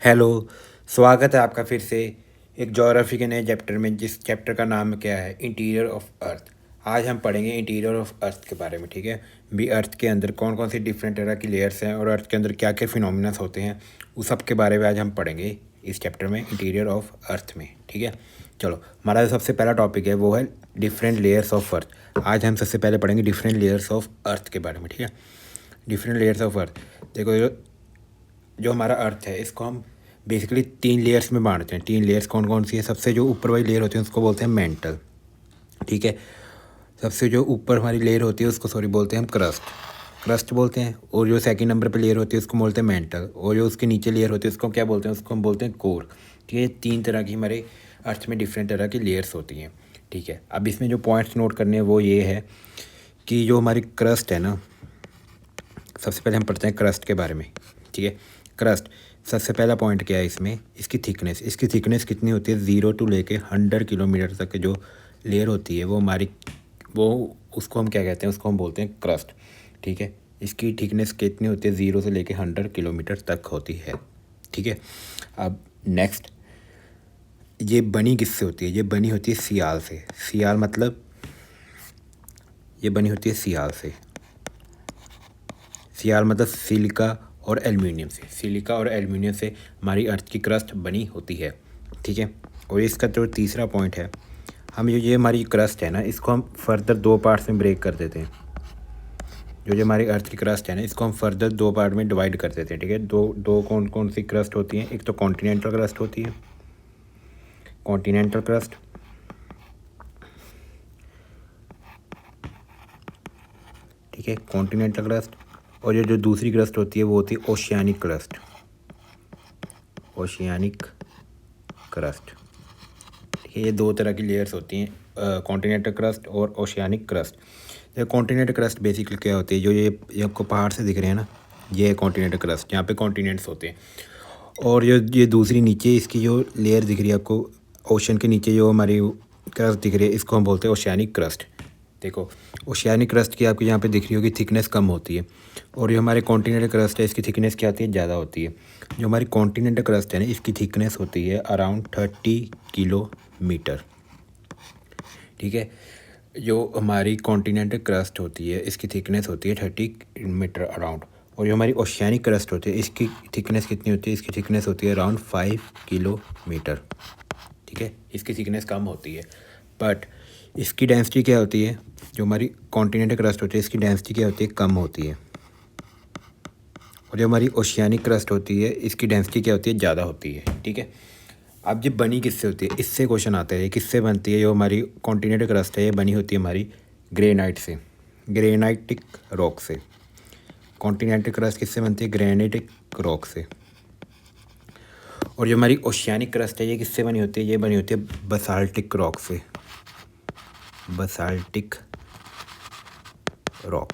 Hello. स्वागत है आपका फिर से एक ज्योग्राफी के नए चैप्टर में, जिस चैप्टर का नाम क्या है इंटीरियर ऑफ अर्थ। आज हम पढ़ेंगे इंटीरियर ऑफ अर्थ के बारे में। ठीक है, भी अर्थ के अंदर कौन कौन सी डिफरेंट तरह की लेयर्स हैं और अर्थ के अंदर क्या क्या फिनोमिनास होते हैं, उस सब के बारे में आज हम पढ़ेंगे इस चैप्टर में, इंटीरियर ऑफ अर्थ में। ठीक है, चलो हमारा जो सबसे पहला टॉपिक है वो है डिफरेंट लेयर्स ऑफ अर्थ। आज हम सबसे पहले पढ़ेंगे डिफरेंट लेयर्स ऑफ अर्थ के बारे में। ठीक है, डिफरेंट लेयर्स ऑफ अर्थ। देखो, जो हमारा अर्थ है इसको हम बेसिकली 3 लेयर्स में बांटते हैं। 3 लेयर्स कौन कौन सी है? सबसे जो ऊपर वाली लेयर होती है उसको बोलते हैं मेंटल। ठीक है, सबसे जो ऊपर हमारी लेयर होती है उसको बोलते हैं हम क्रस्ट, क्रस्ट बोलते हैं। और जो सेकंड नंबर पे लेयर होती है उसको बोलते हैं मेंटल। और जो उसके नीचे लेयर होती है उसको क्या बोलते हैं? उसको हम बोलते हैं कोर। ठीक है, 3 तरह की हमारे अर्थ में डिफरेंट तरह की लेयर्स होती हैं। ठीक है, अब इसमें जो पॉइंट्स नोट करने हैं वो ये है कि जो हमारी क्रस्ट है ना, सबसे पहले हम पढ़ते हैं क्रस्ट के बारे में। ठीक है, क्रस्ट सबसे पहला पॉइंट क्या है इसमें? इसकी थिकनेस। इसकी थिकनेस कितनी होती है? 0 टू लेके 100 किलोमीटर तक जो लेयर होती है वो हमारी, वो उसको हम क्या कहते हैं? उसको हम बोलते हैं क्रस्ट। ठीक है, इसकी थिकनेस कितनी होती है? 0 से लेके 100 किलोमीटर तक होती है। ठीक है, अब नेक्स्ट, ये बनी किससे होती है? ये बनी होती है सियाल से। सियाल मतलब ये बनी होती है सियाल से। सियाल मतलब सिलिका और एल्युमिनियम से। सिलिका और एल्युमिनियम से हमारी अर्थ की क्रस्ट बनी होती है। ठीक है, और इसका जो तीसरा पॉइंट है, हम ये हमारी क्रस्ट है ना, इसको हम फर्दर 2 पार्ट्स में ब्रेक कर देते हैं। जो हमारी अर्थ की क्रस्ट है ना, इसको हम फर्दर 2 पार्ट में डिवाइड कर देते हैं। ठीक है, दो दो कौन कौन सी क्रस्ट होती हैं? एक तो कॉन्टिनेंटल क्रस्ट होती है, कॉन्टिनेंटल क्रस्ट। ठीक है, कॉन्टिनेंटल क्रस्ट। और ये जो दूसरी क्रस्ट होती है वो होती है ओशियानिक क्रस्ट, ओशियानिक क्रस्ट। ठीक है, ये 2 तरह की लेयर्स होती हैं, कॉन्टिनेंटल क्रस्ट और ओशियानिक क्रस्ट। ये कॉन्टिनेंटल क्रस्ट बेसिकली क्या होती है? जो ये आपको पहाड़ से दिख रहे हैं ना, ये है कॉन्टिनेंटल क्रस्ट, यहाँ पे कॉन्टिनेंट्स होते हैं। और ये दूसरी नीचे इसकी जो लेयर दिख रही है आपको, ओशन के नीचे जो हमारी क्रस्ट दिख रही है, इसको हम बोलते हैं ओशियानिक क्रस्ट। देखो, ओशियानिक क्रस्ट की आपको यहाँ पे दिख रही होगी थिकनेस कम होती है, और जो हमारे कॉन्टिनेंटल क्रस्ट है इसकी थिकनेस क्या होती है? ज़्यादा होती है। जो हमारी कॉन्टिनेंटल क्रस्ट है ना, इसकी थिकनेस होती है अराउंड 30 किलोमीटर। ठीक है, जो हमारी कॉन्टिनेंटल क्रस्ट होती है इसकी थिकनेस होती है 30 मीटर अराउंड। और जो हमारी ओशियानिक क्रस्ट होती है इसकी थिकनेस कितनी होती है? इसकी थिकनेस होती है अराउंड 5 किलोमीटर। ठीक है, इसकी थिकनेस कम होती है, बट इसकी डेंसिटी क्या होती है? जो हमारी कॉन्टिनेंटल क्रस्ट होती है इसकी डेंसिटी क्या होती है? कम होती है। और जो हमारी ओशियानिक क्रस्ट होती है इसकी डेंसिटी क्या होती है? ज़्यादा होती है। ठीक है, अब ये बनी किससे होती है? इससे क्वेश्चन आता है, किससे बनती है? जो हमारी कॉन्टिनेंटल क्रस्ट है ये बनी होती है हमारी ग्रेनाइट से, ग्रेनाइटिक रॉक से। कॉन्टिनेंटल क्रस्ट किससे बनती है? ग्रेनाइटिक रॉक से। और जो हमारी ओशियानिक क्रस्ट है ये किससे बनी होती है? ये बनी होती है बसाल्टिक रॉक से, बसाल्टिक रॉक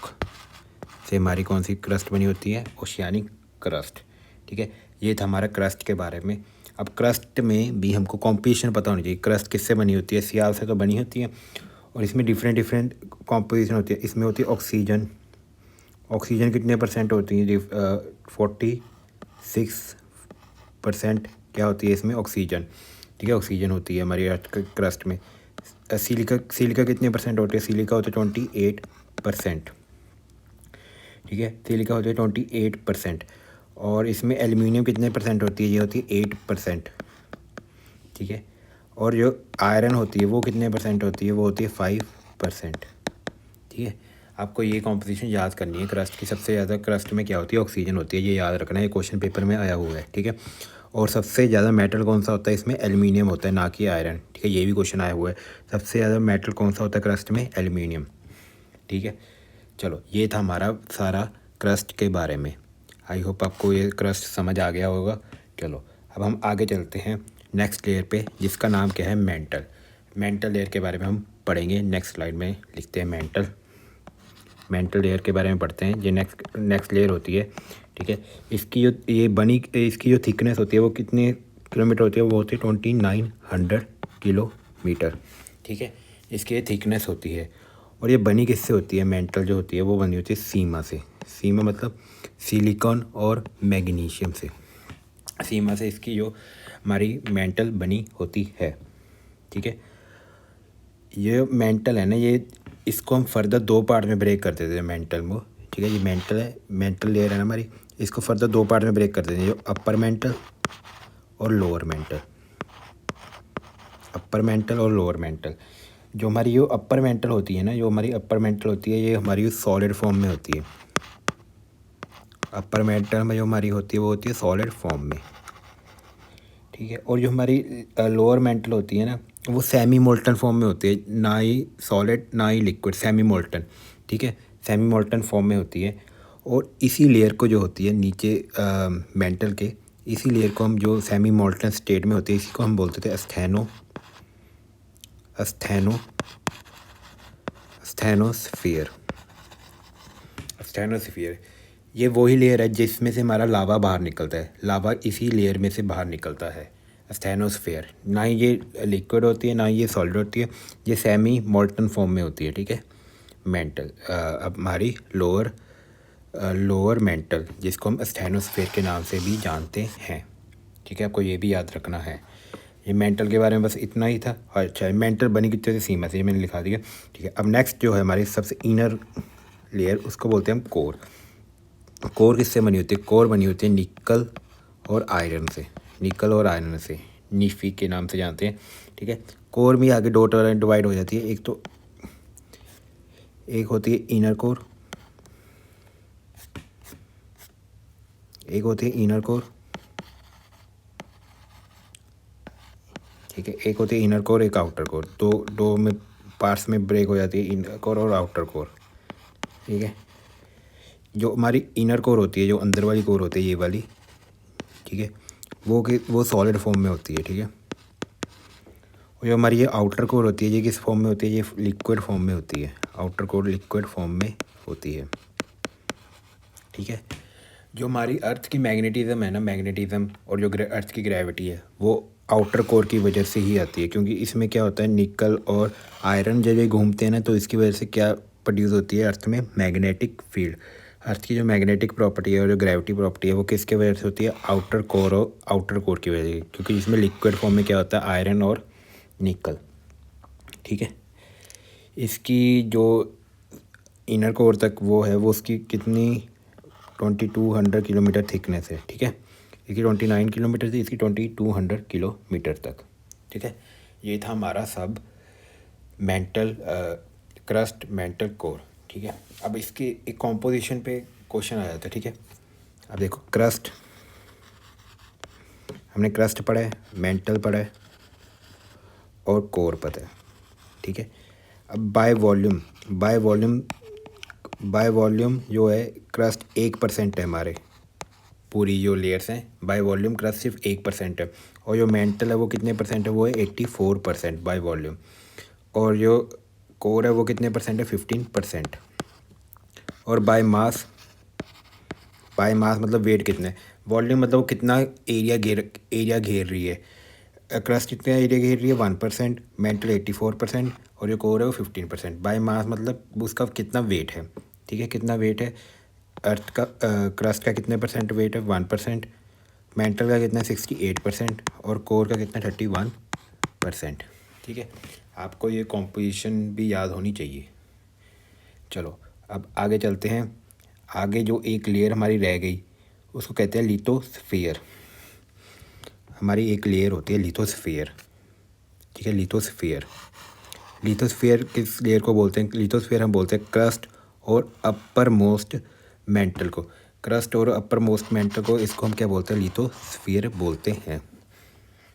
से हमारी कौन सी क्रस्ट बनी होती है? Oceanic crust. ठीक है, ये था हमारा क्रस्ट के बारे में। अब क्रस्ट में भी हमको कॉम्पोजिशन पता होनी चाहिए। क्रस्ट किससे बनी होती है? सियाल से तो बनी होती है, और इसमें डिफरेंट डिफरेंट कॉम्पोजिशन होती है। इसमें होती है ऑक्सीजन। ऑक्सीजन कितने परसेंट होती है? 46% क्या होती है इसमें? ऑक्सीजन। ठीक है, ऑक्सीजन होती है हमारी अर्थ के क्रस्ट में। सिलिका, सिलिका कितने परसेंट होती है? सिलिका होती है 28%। ठीक है, सिलिका होती है 28%। और इसमें एल्युमिनियम कितने परसेंट होती है? ये होती है 8%। ठीक है, और जो आयरन होती है वो कितने परसेंट होती है? वो होती है 5%। ठीक है, आपको ये कॉम्पोजिशन याद करनी है क्रस्ट की। सबसे ज़्यादा क्रस्ट में क्या होती है? ऑक्सीजन होती है, ये याद रखना है, ये क्वेश्चन पेपर में आया हुआ है। ठीक है, और सबसे ज़्यादा मेटल कौन सा होता है इसमें? एल्युमिनियम होता है, ना कि आयरन। ठीक है, ये भी क्वेश्चन आया हुआ है, सबसे ज़्यादा मेटल कौन सा होता है क्रस्ट में? एल्युमिनियम। ठीक है, चलो ये था हमारा सारा क्रस्ट के बारे में। आई होप आपको ये क्रस्ट समझ आ गया होगा। चलो अब हम आगे चलते हैं नेक्स्ट लेयर पे, जिसका नाम क्या है? मेंटल। मेंटल लेयर के बारे में हम पढ़ेंगे नेक्स्ट स्लाइड में। लिखते हैं मेंटल, मेंटल लेयर के बारे में पढ़ते हैं। ये नेक्स्ट लेयर होती है। ठीक है, इसकी जो ये बनी, इसकी जो थिकनेस होती है वो कितने किलोमीटर होती है? वो होती है 2900 किलोमीटर। ठीक है, इसकी ये थिकनेस होती है। और ये बनी किससे होती है? मेंटल जो होती है वो बनी होती है सीमा से। सीमा मतलब सिलिकॉन और मैग्नीशियम से। सीमा से इसकी जो हमारी मेंटल बनी होती है, ठीक है। ये मेंटल है ना, ये इसको हम फर्दर दो पार्ट में ब्रेक कर देते हैं मेंटल को, ठीक है। ये मेंटल है, मेंटल लेयर है ना हमारी, इसको फर्दर दो पार्ट में ब्रेक कर देते हैं, जो अपर मेंटल और लोअर मेंटल। अपर मेंटल और लोअर मेंटल। जो हमारी जो अपर मेंटल होती है ना, जो हमारी अपर मेंटल होती है, ये हमारी सॉलिड फॉर्म में होती है। अपर मेंटल में जो हमारी होती है वो होती है सॉलिड फॉर्म में, ठीक है। और जो हमारी लोअर मेंटल होती है ना, वो सेमी मोल्टन फॉर्म में होती है, ना ही सॉलिड ना ही लिक्विड, सेमी मोल्टन, ठीक है। सेमी मोल्टन फॉर्म में होती है। और इसी लेयर को जो होती है नीचे मेंटल के, इसी लेयर को हम जो सेमी मोल्टन स्टेट में होती है, इसी को हम बोलते थे स्थैनोस्फीयर। स्टेनोस्फीयर ये वही लेयर है जिसमें से हमारा लावा बाहर निकलता है। लावा इसी लेयर में से बाहर निकलता है, स्टेनोस्फीयर। ना ही ये लिक्विड होती है ना ही ये सॉलिड होती है, ये सेमी मोल्टन फॉर्म में होती है, ठीक है। मेंटल अब हमारी लोअर मेंटल, जिसको हम स्टेनोस्फीयर के नाम से भी जानते हैं, ठीक है। आपको ये भी याद रखना है। ये मेंटल के बारे में बस इतना ही था। अच्छा, मेंटल बनी कितने से सीमा से, ये मैंने लिखा दिया, ठीक है। अब नेक्स्ट जो है हमारी सबसे इनर लेयर, उसको बोलते हैं हम कोर। कोर किससे बनी होती है? कोर बनी होती है निकल और आयरन से, निकल और आयरन से, नीफी के नाम से जानते हैं, ठीक है। कोर में आगे दो तरह डिवाइड हो जाती है, एक होती है इनर कोर, एक होती है इनर कोर, ठीक है। एक होती है इनर कोर, एक आउटर कोर। दो में पार्ट्स में ब्रेक हो जाती है, इनर कोर और आउटर कोर, ठीक है। जो हमारी इनर कोर होती है, जो अंदर वाली कोर होती है, ये वाली, ठीक है, वो सॉलिड फॉर्म में होती है, ठीक है। और जो हमारी ये आउटर कोर होती है, ये किस फॉर्म में होती है? ये लिक्विड फॉर्म में होती है। आउटर कोर लिक्विड फॉर्म में होती है, ठीक है। जो हमारी अर्थ की मैग्नेटिज्म है ना, मैग्नेटिज्म और जो अर्थ की ग्रेविटी है, वो आउटर कोर की वजह से ही आती है। क्योंकि इसमें क्या होता है, निकल और आयरन जब ये घूमते हैं ना, तो इसकी वजह से क्या प्रोड्यूस होती है अर्थ में? Magnetic field. अर्थ की जो मैग्नेटिक प्रॉपर्टी है और जो ग्रेविटी प्रॉपर्टी है, वो किसके वजह से होती है? आउटर कोर और आउटर कोर की वजह से। क्योंकि इसमें लिक्विड फॉर्म में क्या होता है? आयरन और निकल, ठीक है। इसकी जो इनर कोर तक वो है, वो उसकी कितनी 2200 किलोमीटर थिकनेस है, ठीक है। इसकी 29 किलोमीटर थी, इसकी 2200 किलोमीटर तक, ठीक है। ये था हमारा सब मेंटल क्रस्ट, मेंटल कोर, ठीक है। अब इसके एक कॉम्पोजिशन पे क्वेश्चन आ जाता है, ठीक है। अब देखो, क्रस्ट हमने क्रस्ट पढ़ा है, मेंटल पढ़ा है और कोर पता है, ठीक है। अब बाय वॉल्यूम जो है, क्रस्ट 1% है हमारे, पूरी जो लेयर्स हैं, बाय वॉल्यूम क्रस्ट सिर्फ 1% है। और जो मेंटल है वो कितने परसेंट है? वो है 84% बाय वॉल्यूम। और जो कोर है वो कितने परसेंट है? 15%। और बाय मास मतलब वेट कितना है, वॉल्यूम मतलब वो कितना एरिया घेर रही है। क्रस्ट कितना एरिया घेर रही है? 1%, मेंटल 84% और जो कोर है वो 15%। बाय मास मतलब उसका कितना वेट है, ठीक है, कितना वेट है अर्थ का। क्रस्ट का कितने परसेंट वेट है? 1%। मेंटल का कितना? 68% और कोर का कितना? 31%, ठीक है। आपको ये कॉम्पोजिशन भी याद होनी चाहिए। चलो अब आगे चलते हैं। आगे जो एक लेयर हमारी रह गई, उसको कहते हैं लिथोस्फीयर। हमारी एक लेयर होती है लिथोस्फीयर, ठीक है। लिथोस्फीयर किस लेयर को बोलते हैं? लिथोस्फीयर हम बोलते हैं क्रस्ट और अपर मोस्ट मेंटल को। क्रस्ट और अपर मोस्ट मेंटल को, इसको हम क्या बोलते हैं? लिथोस्फीयर बोलते हैं,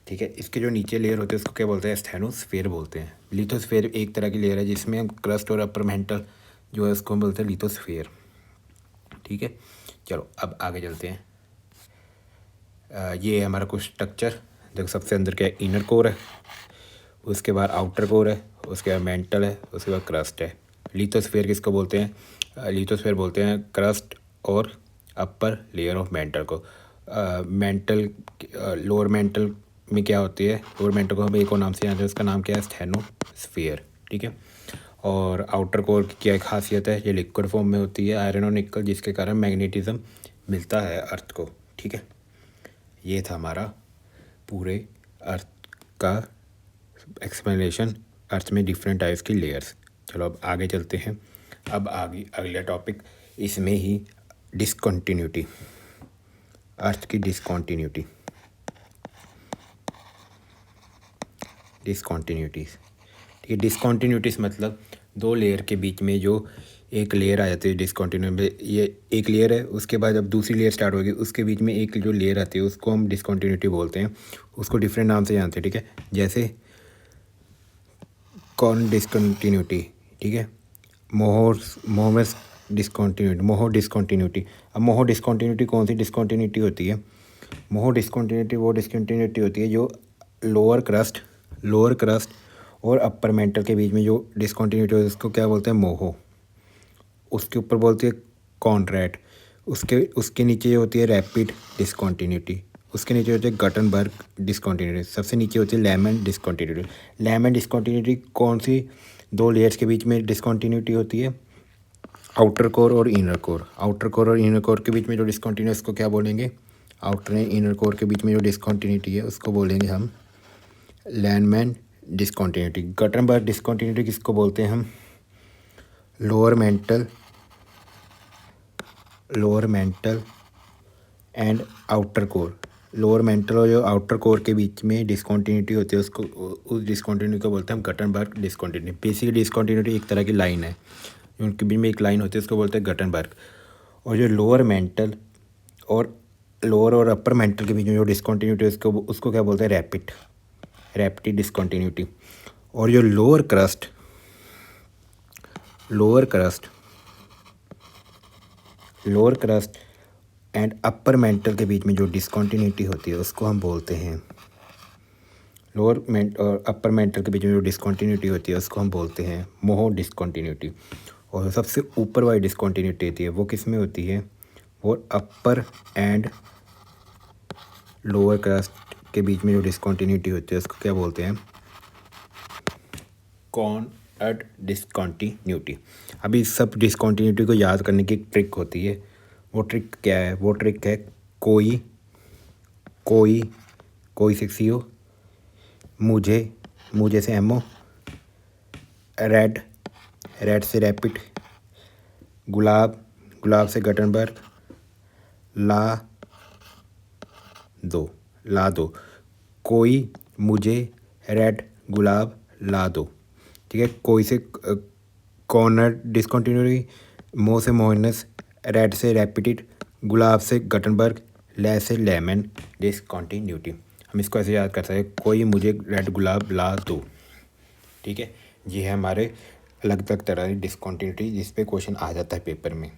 ठीक है। इसके जो नीचे लेयर होते हैं उसको क्या बोलते हैं? स्टेनोस्फीयर बोलते हैं। लिथोस्फीयर एक तरह की लेयर है जिसमें हम क्रस्ट और अपर मेंटल जो है उसको हम बोलते हैं लिथोस्फीयर, ठीक है। चलो अब आगे चलते हैं। ये हमारा कुछ स्ट्रक्चर देखो, सबसे अंदर क्या है? इनर कोर है, उसके बाद आउटर कोर है, उसके बाद मेंटल है, उसके बाद क्रस्ट है। लिथोस्फीयर किसको बोलते हैं? लिथोस्फीयर बोलते हैं क्रस्ट और अपर लेयर ऑफ मेंटल को। मेंटल लोअर मेंटल में क्या होती है? लोअर मेंटल को हम एक और नाम से जानते हैं, उसका नाम क्या है? स्टेनोस्फीयर, ठीक है। और आउटर कोर की क्या खासियत है? ये लिक्विड फॉर्म में होती है, आयरन और निकल, जिसके कारण मैग्नेटिज्म मिलता है अर्थ को, ठीक है। ये था हमारा पूरे अर्थ का एक्सप्लेनेशन, अर्थ में डिफरेंट टाइप्स की लेयर्स। चलो अब आगे चलते हैं। अब आगे अगला टॉपिक इसमें ही डिसकंटिन्यूटी, अर्थ की डिसकंटिन्यूटीज। ठीक है, डिसकंटिन्यूटीज मतलब दो लेयर के बीच में जो एक लेयर आ जाती है डिसकंटिन्यू, ये एक लेयर है, उसके बाद अब दूसरी लेयर स्टार्ट होगी, उसके बीच में एक जो लेयर आती है उसको हम डिसकंटिन्यूटी बोलते हैं। उसको डिफरेंट नाम से जानते हैं, ठीक है, जैसे कॉर्न डिसकंटिन्यूटी, ठीक है, मोहमस डिसकंटिन्यूटी, मोहो डिसकंटिन्यूटी। अब मोहो डिसकंटिन्यूटी कौन सी डिसकंटिन्यूटी होती है? मोहो डिसकंटिन्यूटी वो डिसकंटिन्यूटी होती है जो लोअर क्रस्ट और अपर मेंटल के बीच में जो डिसकंटिन्यूटी होती है उसको क्या बोलते हैं? मोहो। उसके ऊपर बोलती है कॉन्ट्रैक्ट। उसके नीचे होती है रैपिड डिसकंटिन्यूटी। उसके नीचे होती है गटनबर्ग डिसकंटिन्यूटी। सबसे नीचे होती है लैमन डिसकंटिन्यूटी। लैमन डिसकंटिन्यूटी कौन सी दो लेयर्स के बीच में डिसकंटिन्यूटी होती है? आउटर कोर और इनर कोर। आउटर कोर और इनर कोर के बीच में जो डिसकंटिन्यूटी उसको क्या बोलेंगे? आउटर एंड इनर कोर के बीच में जो डिसकंटिन्यूटी है उसको बोलेंगे हम लैमन डिसकंटिन्यूटी। गटनबर्ग डिसकंटिन्यूटी किसको बोलते हैं हम? Lower mental and outer core. Lower mental और जो आउटर कोर के बीच में डिसकंटिन्यूटी होती है उसको, उस डिसकंटिन्यूटी को बोलते हैं हम गटनबर्ग डिसकंटिन्यूटी। बेसिकली डिसकंटिन्यूटी एक तरह की लाइन है, उनके बीच में एक लाइन होती है उसको बोलते हैं गटनबर्ग। और जो लोअर और अपर मेंटल के बीच में जो डिसकंटिन्यूटी है उसको क्या बोलते हैं? Rapid discontinuity. और जो lower crust and upper mantle के बीच में जो डिसकंटिन्यूटी होती है उसको हम बोलते हैं और अपर मेंटल के बीच में जो डिसकंटिन्यूटी होती है उसको हम बोलते हैं मोहो डिसकंटिन्यूटी। और सबसे ऊपर वाली डिसकंटिन्यूटी होती है वो किस में होती है? वो अपर एंड लोअर क्रस्ट के बीच में जो डिसकंटिन्यूटी होती है उसको क्या बोलते हैं? Corner discontinuity. अभी इस सब डिसकंटिन्यूटी को याद करने की एक ट्रिक होती है। वो ट्रिक क्या है? वो ट्रिक है कोई से CO, मुझे से MO, रेड से रैपिड, गुलाब से गटनबर्ग, ला दो। कोई, मुझे, रेड, गुलाब, ला दो। ठीक है, कोई से कॉर्नर डिसकंटिन्यूटी, मो से मोहनस, रेड से रैपिड, गुलाब से गटनबर्ग, लै से लेमन डिसकंटिन्यूटी। हम इसको ऐसे याद कर सकते हैं, कोई, मुझे, रेड, गुलाब, ला दो। ठीक है, ये है हमारे अलग अलग तरह की डिसकंटिन्यूटी जिस पे क्वेश्चन आ जाता है पेपर में।